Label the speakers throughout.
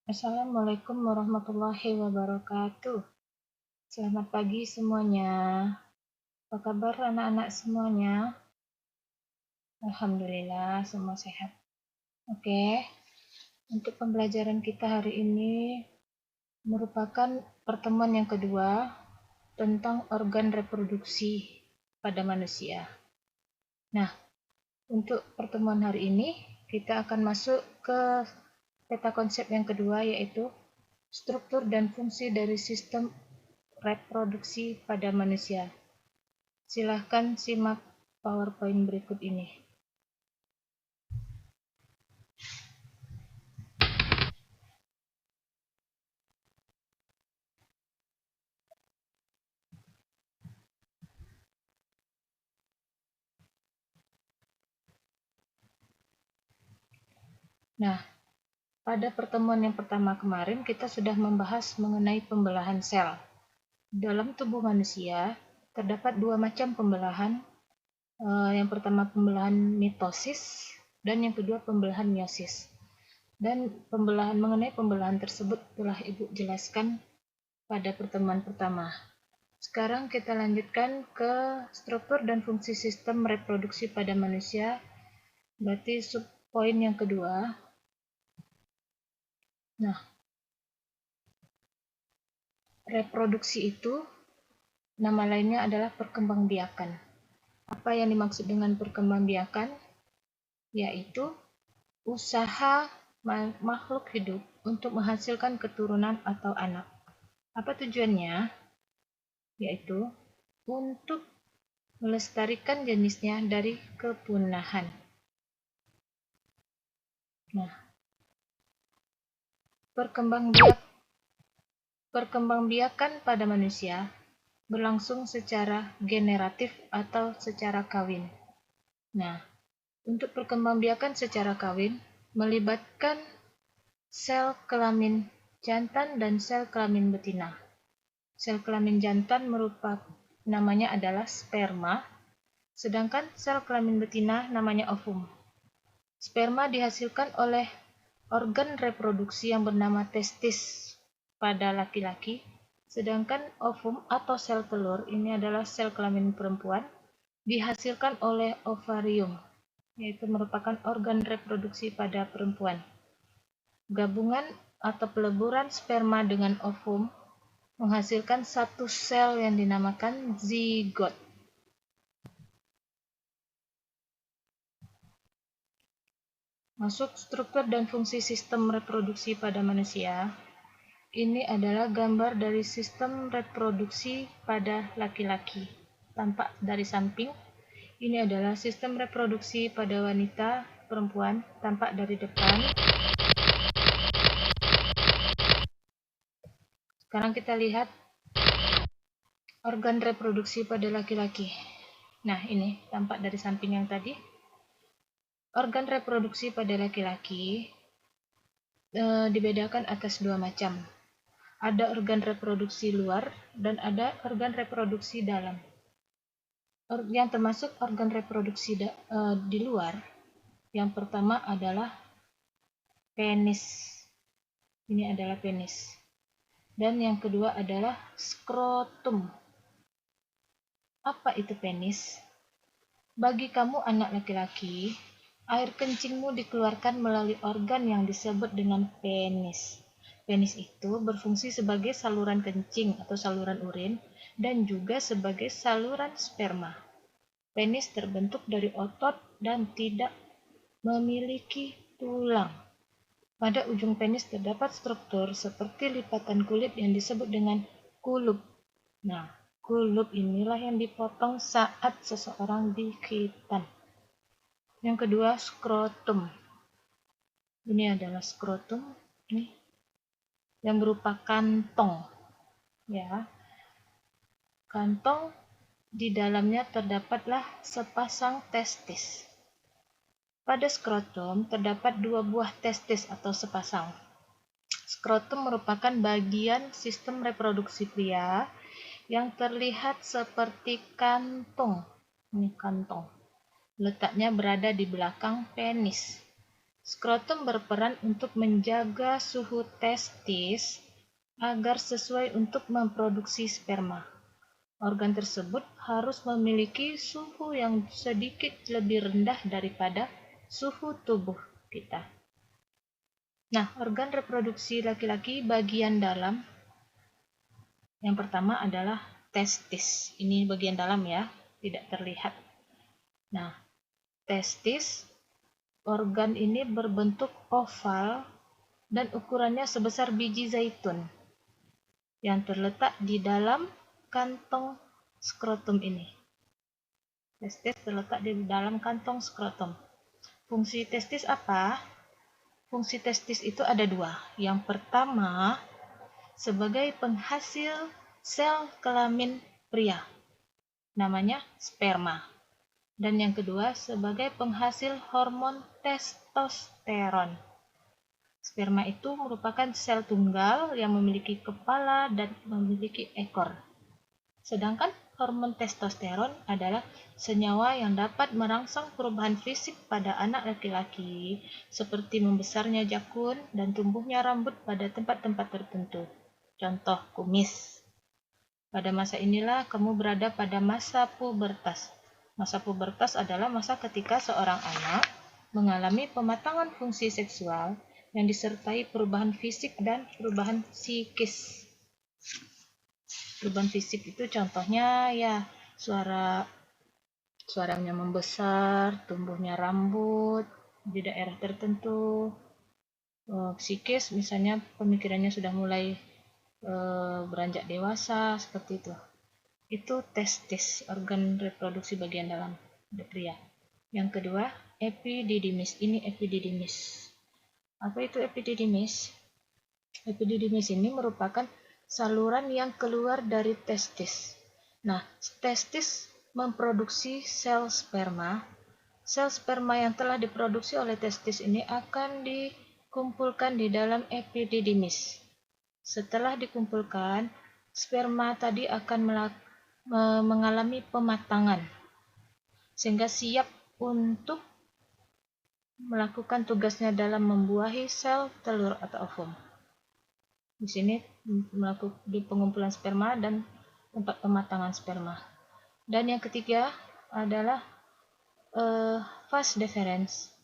Speaker 1: Assalamualaikum warahmatullahi wabarakatuh. Selamat pagi semuanya. Apa kabar anak-anak semuanya? Alhamdulillah semua sehat. Oke, untuk pembelajaran kita hari ini merupakan pertemuan yang kedua tentang organ reproduksi pada manusia. Nah, untuk pertemuan hari ini kita akan masuk ke peta konsep yang kedua, yaitu struktur dan fungsi dari sistem reproduksi pada manusia. Silahkan simak PowerPoint berikut ini. Nah, pada pertemuan yang pertama kemarin kita sudah membahas mengenai pembelahan sel. Dalam tubuh manusia terdapat dua macam pembelahan. Yang pertama pembelahan mitosis dan yang kedua pembelahan meiosis. Dan mengenai pembelahan tersebut telah Ibu jelaskan pada pertemuan pertama. Sekarang kita lanjutkan ke struktur dan fungsi sistem reproduksi pada manusia. Berarti subpoin yang kedua. Nah, reproduksi itu nama lainnya adalah perkembangbiakan. Apa yang dimaksud dengan perkembangbiakan? Yaitu usaha makhluk hidup untuk menghasilkan keturunan atau anak. Apa tujuannya? Yaitu untuk melestarikan jenisnya dari kepunahan. Nah, perkembangbiakan pada manusia berlangsung secara generatif atau secara kawin. Nah, untuk perkembangbiakan secara kawin melibatkan sel kelamin jantan dan sel kelamin betina. Sel kelamin jantan namanya adalah sperma, sedangkan sel kelamin betina namanya ovum. Sperma dihasilkan oleh organ reproduksi yang bernama testis pada laki-laki, sedangkan ovum atau sel telur ini adalah sel kelamin perempuan dihasilkan oleh ovarium, yaitu merupakan organ reproduksi pada perempuan. Gabungan atau peleburan sperma dengan ovum menghasilkan satu sel yang dinamakan zigot. Masuk struktur dan fungsi sistem reproduksi pada manusia. Ini adalah gambar dari sistem reproduksi pada laki-laki. Tampak dari samping. Ini adalah sistem reproduksi pada wanita perempuan, tampak dari depan. Sekarang kita lihat organ reproduksi pada laki-laki. Nah, ini tampak dari samping yang tadi. Organ reproduksi pada laki-laki dibedakan atas dua macam. Ada organ reproduksi luar dan ada organ reproduksi dalam. Yang termasuk organ reproduksi di luar, yang pertama adalah penis. Ini adalah penis. Dan yang kedua adalah skrotum. Apa itu penis? Bagi kamu anak laki-laki, air kencingmu dikeluarkan melalui organ yang disebut dengan penis. Penis itu berfungsi sebagai saluran kencing atau saluran urin dan juga sebagai saluran sperma. Penis terbentuk dari otot dan tidak memiliki tulang. Pada ujung penis terdapat struktur seperti lipatan kulit yang disebut dengan kulup. Nah, kulup inilah yang dipotong saat seseorang dikhitan. Yang kedua, skrotum. Ini adalah skrotum, nih, yang berupa kantong. Ya, kantong di dalamnya terdapatlah sepasang testis. Pada skrotum terdapat dua buah testis atau sepasang. Skrotum merupakan bagian sistem reproduksi pria yang terlihat seperti kantong. Ini kantong. Letaknya berada di belakang penis. Skrotum berperan untuk menjaga suhu testis agar sesuai untuk memproduksi sperma. Organ tersebut harus memiliki suhu yang sedikit lebih rendah daripada suhu tubuh kita. Nah, organ reproduksi laki-laki bagian dalam yang pertama adalah testis. Ini bagian dalam ya, tidak terlihat. Nah, testis, organ ini berbentuk oval dan ukurannya sebesar biji zaitun yang terletak di dalam kantong skrotum ini. Testis terletak di dalam kantong skrotum. Fungsi testis apa? Fungsi testis itu ada dua. Yang pertama, sebagai penghasil sel kelamin pria, namanya sperma. Dan yang kedua, sebagai penghasil hormon testosteron. Sperma itu merupakan sel tunggal yang memiliki kepala dan memiliki ekor. Sedangkan hormon testosteron adalah senyawa yang dapat merangsang perubahan fisik pada anak laki-laki, seperti membesarnya jakun dan tumbuhnya rambut pada tempat-tempat tertentu. Contoh kumis. Pada masa inilah kamu berada pada masa pubertas. Masa pubertas adalah masa ketika seorang anak mengalami pematangan fungsi seksual yang disertai perubahan fisik dan perubahan psikis. Perubahan fisik itu contohnya ya suaranya membesar, tumbuhnya rambut di daerah tertentu. Psikis misalnya pemikirannya sudah mulai beranjak dewasa seperti itu. Itu testis, organ reproduksi bagian dalam pria. Yang kedua, epididymis. Ini epididymis. Apa itu epididymis? Epididymis ini merupakan saluran yang keluar dari testis. Nah, testis memproduksi sel sperma. Sel sperma yang telah diproduksi oleh testis ini akan dikumpulkan di dalam epididymis. Setelah dikumpulkan, sperma tadi akan mengalami pematangan sehingga siap untuk melakukan tugasnya dalam membuahi sel telur atau ovum. Di sini melakukan di pengumpulan sperma dan tempat pematangan sperma. Dan yang ketiga adalah vas deferens.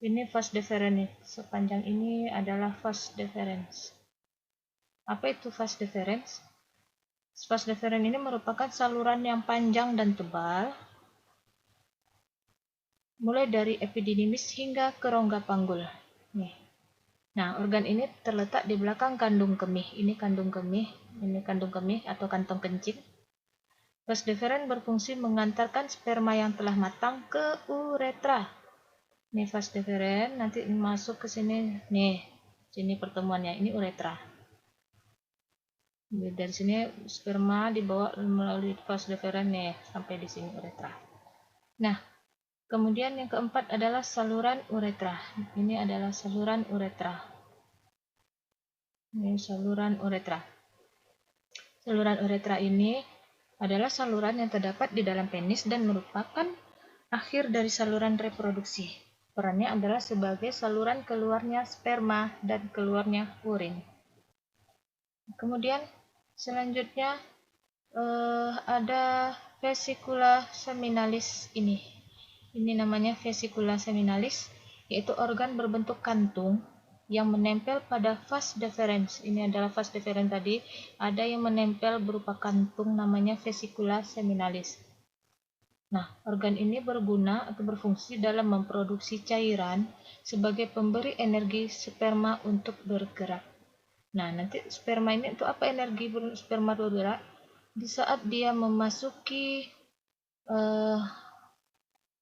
Speaker 1: Ini vas deferens sepanjang ini adalah vas deferens. Apa itu vas deferens? Vas deferens ini merupakan saluran yang panjang dan tebal, mulai dari epididymis hingga ke rongga panggul. Nih. Nah, organ ini terletak di belakang kandung kemih. Ini kandung kemih, atau kantong kencing. Vas deferens berfungsi mengantarkan sperma yang telah matang ke uretra. Nih vas deferens nanti masuk ke sini. Nih, sini pertemuannya. Ini uretra. Dari sini sperma dibawa melalui vas deferens nih sampai di sini uretra. Nah, kemudian yang keempat adalah saluran uretra. Ini adalah saluran uretra. Ini saluran uretra. Saluran uretra ini adalah saluran yang terdapat di dalam penis dan merupakan akhir dari saluran reproduksi. Perannya adalah sebagai saluran keluarnya sperma dan keluarnya urin. Kemudian selanjutnya ada vesicula seminalis ini. Ini namanya vesicula seminalis, yaitu organ berbentuk kantung yang menempel pada vas deferens. Ini adalah vas deferens tadi, ada yang menempel berupa kantung namanya vesicula seminalis. Nah, organ ini berguna atau berfungsi dalam memproduksi cairan sebagai pemberi energi sperma untuk bergerak. Nah, nanti sperma ini untuk apa energi sperma bergerak? Di saat dia memasuki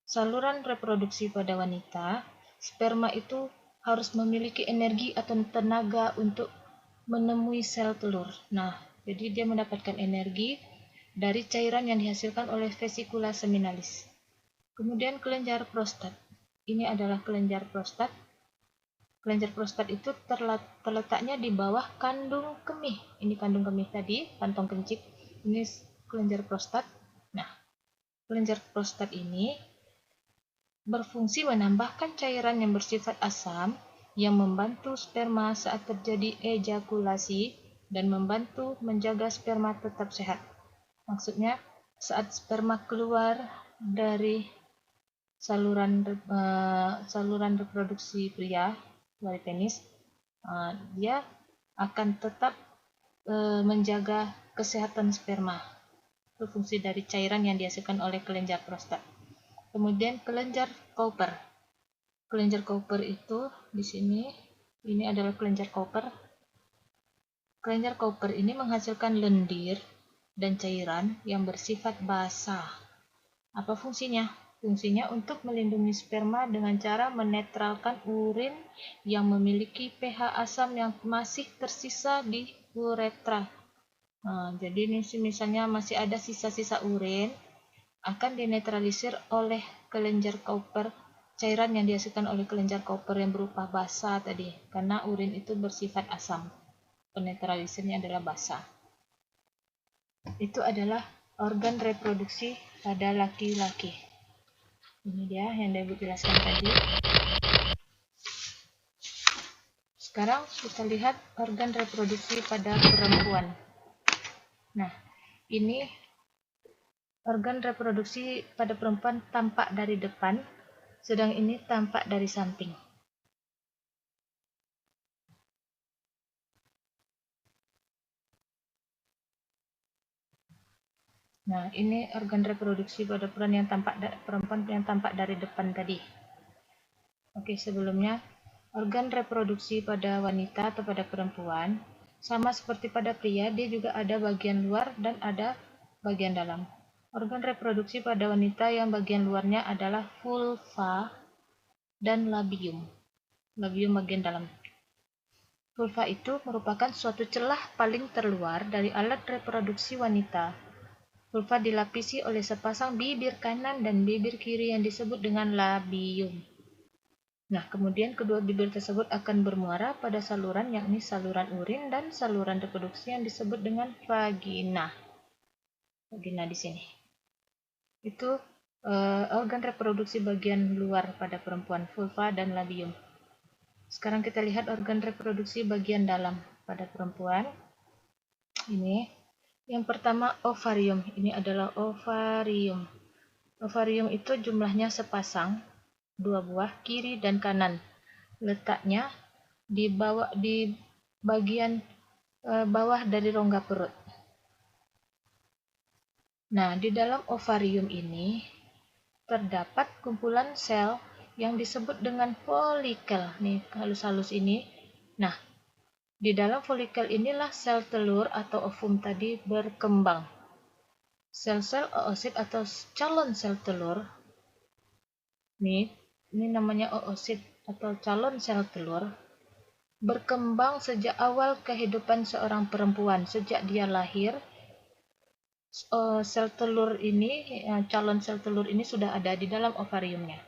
Speaker 1: saluran reproduksi pada wanita, sperma itu harus memiliki energi atau tenaga untuk menemui sel telur. Nah, jadi dia mendapatkan energi dari cairan yang dihasilkan oleh vesicula seminalis. Kemudian kelenjar prostat. Ini adalah kelenjar prostat. Kelenjar prostat itu terletaknya di bawah kandung kemih. Ini kandung kemih tadi, kantong kencing. Ini kelenjar prostat. Nah, kelenjar prostat ini berfungsi menambahkan cairan yang bersifat asam yang membantu sperma saat terjadi ejakulasi dan membantu menjaga sperma tetap sehat. Maksudnya, saat sperma keluar dari saluran reproduksi pria dari penis, dia akan tetap menjaga kesehatan sperma. Itu fungsi dari cairan yang dihasilkan oleh kelenjar prostat. Kemudian kelenjar Cowper. Kelenjar Cowper itu di sini, ini adalah kelenjar Cowper. Kelenjar Cowper ini menghasilkan lendir dan cairan yang bersifat basah. Apa fungsinya? Fungsinya untuk melindungi sperma dengan cara menetralkan urin yang memiliki pH asam yang masih tersisa di uretra. Jadi ini misalnya masih ada sisa-sisa urin, akan dinetralisir oleh kelenjar Cowper, cairan yang dihasilkan oleh kelenjar Cowper yang berupa basa tadi, karena urin itu bersifat asam. Penetralisirnya adalah basa. Itu adalah organ reproduksi pada laki-laki. Ini dia yang Ibu jelaskan tadi. Sekarang kita lihat organ reproduksi pada perempuan. Nah, ini organ reproduksi pada perempuan tampak dari depan, sedang ini tampak dari samping. Nah, ini organ reproduksi pada perempuan yang tampak dari depan tadi. Oke, sebelumnya organ reproduksi pada wanita atau pada perempuan sama seperti pada pria, dia juga ada bagian luar dan ada bagian dalam. Organ reproduksi pada wanita yang bagian luarnya adalah vulva dan labium. Labium bagian dalam. Vulva itu merupakan suatu celah paling terluar dari alat reproduksi wanita. Vulva dilapisi oleh sepasang bibir kanan dan bibir kiri yang disebut dengan labium. Nah, kemudian kedua bibir tersebut akan bermuara pada saluran, yakni saluran urin dan saluran reproduksi yang disebut dengan vagina. Vagina di sini. Itu organ reproduksi bagian luar pada perempuan, vulva dan labium. Sekarang kita lihat organ reproduksi bagian dalam pada perempuan. Ini yang pertama ovarium. Ini adalah ovarium. Ovarium itu jumlahnya sepasang, 2 buah, kiri dan kanan. Letaknya di bagian bawah dari rongga perut. Nah, di dalam ovarium ini terdapat kumpulan sel yang disebut dengan folikel. Nih, halus-halus ini. Nah, di dalam folikel inilah sel telur atau ovum tadi berkembang. Sel-sel oosit atau calon sel telur. Nih, ini namanya oosit atau calon sel telur. Berkembang sejak awal kehidupan seorang perempuan. Sejak dia lahir, sel telur ini, calon sel telur ini sudah ada di dalam ovariumnya.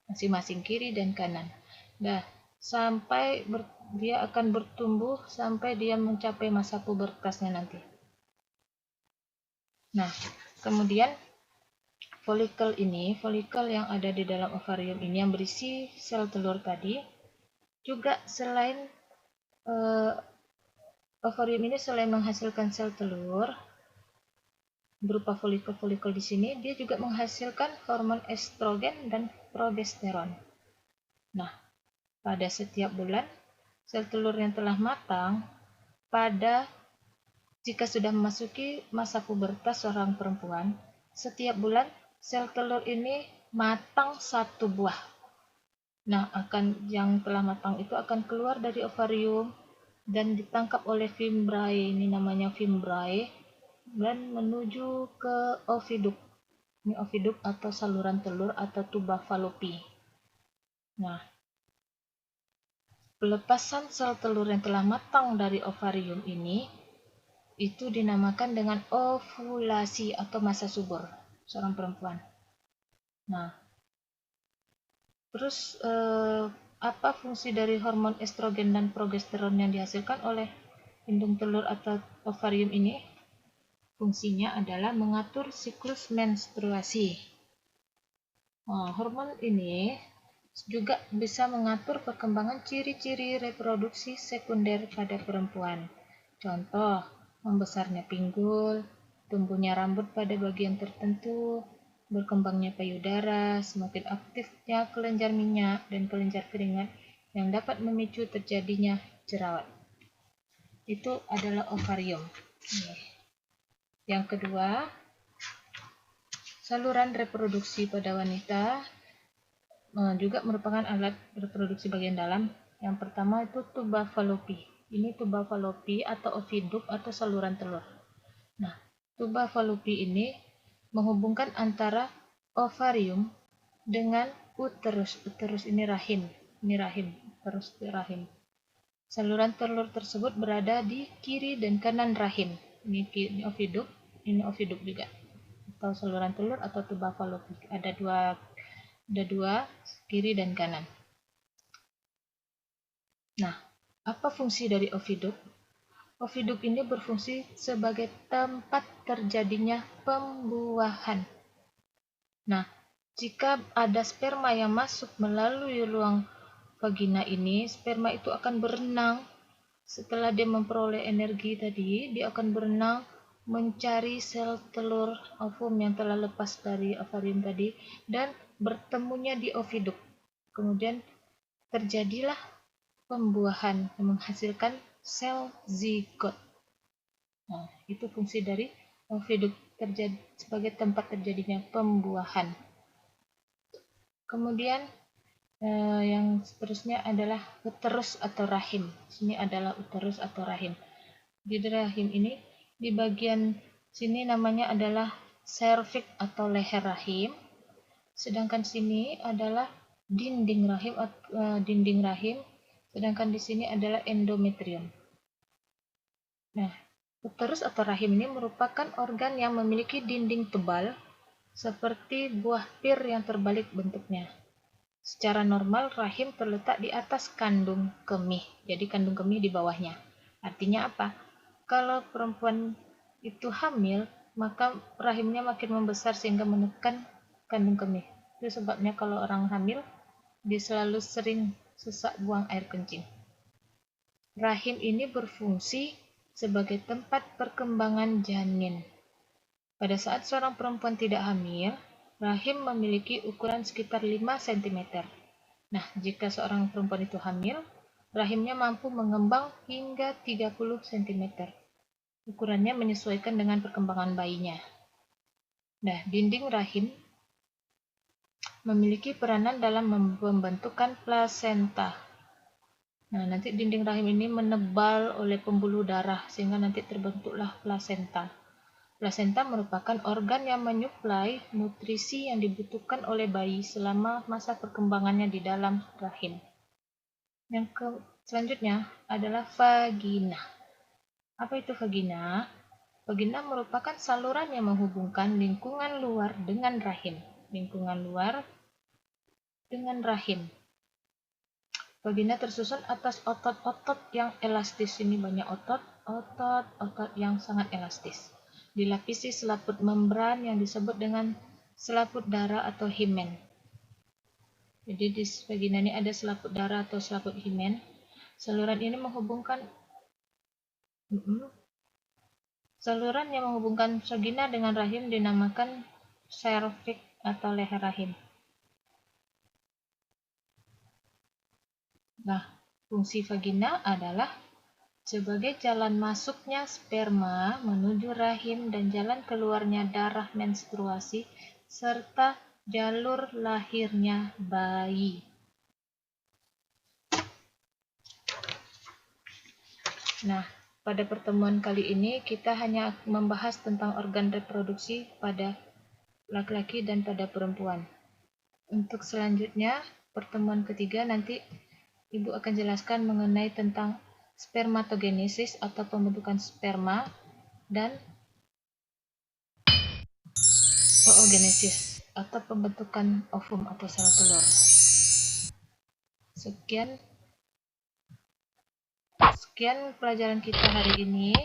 Speaker 1: Masing-masing kiri dan kanan. Nah, sampai dia akan bertumbuh sampai dia mencapai masa pubertasnya nanti. Nah, kemudian folikel yang ada di dalam ovarium ini yang berisi sel telur tadi, juga selain ovarium ini selain menghasilkan sel telur berupa folikel-folikel di sini, dia juga menghasilkan hormon estrogen dan progesteron. Nah, pada setiap bulan, sel telur yang telah matang, jika sudah memasuki masa pubertas seorang perempuan, setiap bulan sel telur ini matang 1 buah. Nah, yang telah matang itu akan keluar dari ovarium dan ditangkap oleh fimbriae, ini namanya fimbriae, dan menuju ke oviduk. Ini oviduk atau saluran telur atau tuba Fallopi. Nah, pelepasan sel telur yang telah matang dari ovarium ini itu dinamakan dengan ovulasi atau masa subur seorang perempuan. Nah, terus apa fungsi dari hormon estrogen dan progesteron yang dihasilkan oleh indung telur atau ovarium ini? Fungsinya adalah mengatur siklus menstruasi. Nah, hormon ini juga bisa mengatur perkembangan ciri-ciri reproduksi sekunder pada perempuan. Contoh, membesarnya pinggul, tumbuhnya rambut pada bagian tertentu, berkembangnya payudara, semakin aktifnya kelenjar minyak dan kelenjar keringat yang dapat memicu terjadinya jerawat. Itu adalah ovarium. Yang kedua, saluran reproduksi pada wanita juga merupakan alat reproduksi bagian dalam. Yang pertama itu tuba fallopi. Ini tuba fallopi atau oviduct atau saluran telur. Nah, tuba fallopi ini menghubungkan antara ovarium dengan uterus. Uterus ini rahim. Ini rahim, uterus rahim. Saluran telur tersebut berada di kiri dan kanan rahim. Ini oviduct, ini oviduct juga. Atau saluran telur atau tuba fallopi. Ada dua, kiri dan kanan. Nah, apa fungsi dari oviduct? Oviduct ini berfungsi sebagai tempat terjadinya pembuahan. Nah, jika ada sperma yang masuk melalui ruang vagina ini, sperma itu akan berenang. Setelah dia memperoleh energi tadi, dia akan berenang mencari sel telur ovum yang telah lepas dari ovarium tadi dan bertemunya di oviduct. Kemudian terjadilah pembuahan yang menghasilkan sel zigot. Nah, itu fungsi dari oviduct sebagai tempat terjadinya pembuahan. Kemudian yang seterusnya adalah uterus atau rahim. Sini adalah uterus atau rahim. Di rahim ini, di bagian sini namanya adalah serviks atau leher rahim. Sedangkan sini adalah dinding rahim. Sedangkan di sini adalah endometrium. Nah, uterus atau rahim ini merupakan organ yang memiliki dinding tebal seperti buah pir yang terbalik bentuknya. Secara normal, rahim terletak di atas kandung kemih. Jadi kandung kemih di bawahnya. Artinya apa? Kalau perempuan itu hamil, maka rahimnya makin membesar sehingga menekan kandung kemih. Itu sebabnya kalau orang hamil, dia selalu sering sesak buang air kencing. Rahim ini berfungsi sebagai tempat perkembangan janin. Pada saat seorang perempuan tidak hamil, rahim memiliki ukuran sekitar 5 cm. Nah, jika seorang perempuan itu hamil, rahimnya mampu mengembang hingga 30 cm. Ukurannya menyesuaikan dengan perkembangan bayinya. Nah, dinding rahim memiliki peranan dalam pembentukan plasenta. Nah, nanti dinding rahim ini menebal oleh pembuluh darah sehingga nanti terbentuklah plasenta. Plasenta merupakan organ yang menyuplai nutrisi yang dibutuhkan oleh bayi selama masa perkembangannya di dalam rahim. Selanjutnya adalah vagina. Apa itu vagina? Vagina merupakan saluran yang menghubungkan lingkungan luar dengan rahim. Lingkungan luar dengan rahim. Vagina tersusun atas otot-otot yang elastis. Ini banyak otot yang sangat elastis. Dilapisi selaput membran yang disebut dengan selaput darah atau himen. Jadi di vagina ini ada selaput darah atau selaput himen. Saluran ini menghubungkan saluran yang menghubungkan vagina dengan rahim dinamakan serviks atau leher rahim. Nah, fungsi vagina adalah sebagai jalan masuknya sperma menuju rahim dan jalan keluarnya darah menstruasi serta jalur lahirnya bayi. Nah, pada pertemuan kali ini kita hanya membahas tentang organ reproduksi pada laki-laki dan pada perempuan. Untuk selanjutnya, pertemuan ketiga nanti Ibu akan jelaskan mengenai tentang spermatogenesis atau pembentukan sperma dan oogenesis atau pembentukan ovum atau sel telur. Sekian pelajaran kita hari ini.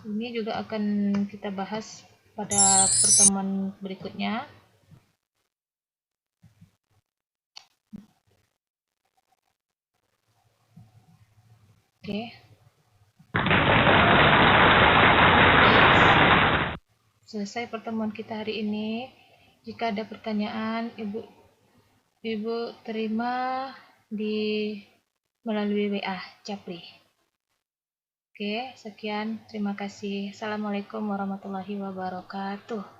Speaker 1: Ini juga akan kita bahas pada pertemuan berikutnya. Oke. Selesai pertemuan kita hari ini. Jika ada pertanyaan, Ibu terima di melalui WA Capri. Oke, sekian. Terima kasih. Assalamualaikum warahmatullahi wabarakatuh.